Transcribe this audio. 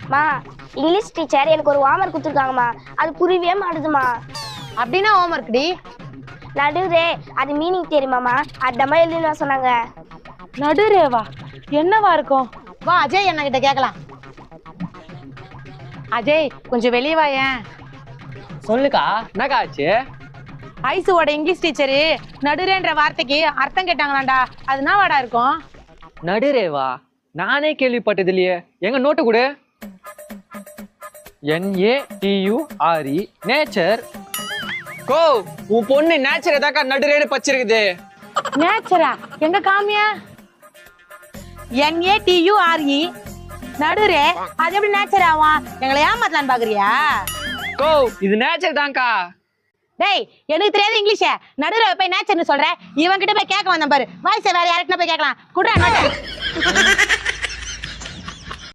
மா English teacher எனக்கு ஒரு ஹோம்வொர்க் கொடுத்துருக்காங்கம்மா, அது புரியவே மாட்டுதுமா. அப்படின்னா ஹோம்வொர்க் டி. நடுரே அது மீனிங் தெரியுமாமா? அந்தம்மா எழுதினா சொன்னாங்க. நடுரேவா? என்னவா இருக்கும்? வா அஜய் என்ன கிட்ட கேட்கலாம். அஜய் கொஞ்சம் வெளியே வாயேன். சொல்லுக்கா, என்னக்கா ஆச்சு? ஐசுவோட இங்கிலீஷ் டீச்சரு நடுரேன்ற வார்த்தைக்கு அர்த்தம் கேட்டாங்களாண்டா. அது என்ன வாடா இருக்கும்? நடுரேவா? நானே கேள்விப்பட்டது இல்லையே. எங்க நோட்டு கொடு. NATURE nature. கோ உன் பொண்ணு நேச்சர் ஏதாக்கா நடுரேடு பச்சிருக்குது. நேச்சரா? எங்க காமியா? NATURE நடுரே. அது எப்படி நேச்சர் ஆகும்? எங்களை ஏமாத்தலான்னு பாக்குறியா? கோ இது நேச்சர் தான்க்கா. டேய் எனக்கு தெரியாது இங்கிலீஷ. நடுரே போய் நேச்சர்னு சொல்ற. இவன் கிட்ட போய் கேட்க வந்தேன் பாரு. வாய்ஸ் வேற யார்கிட்ட போய் கேட்கலாம். குடுறா நோட்டு.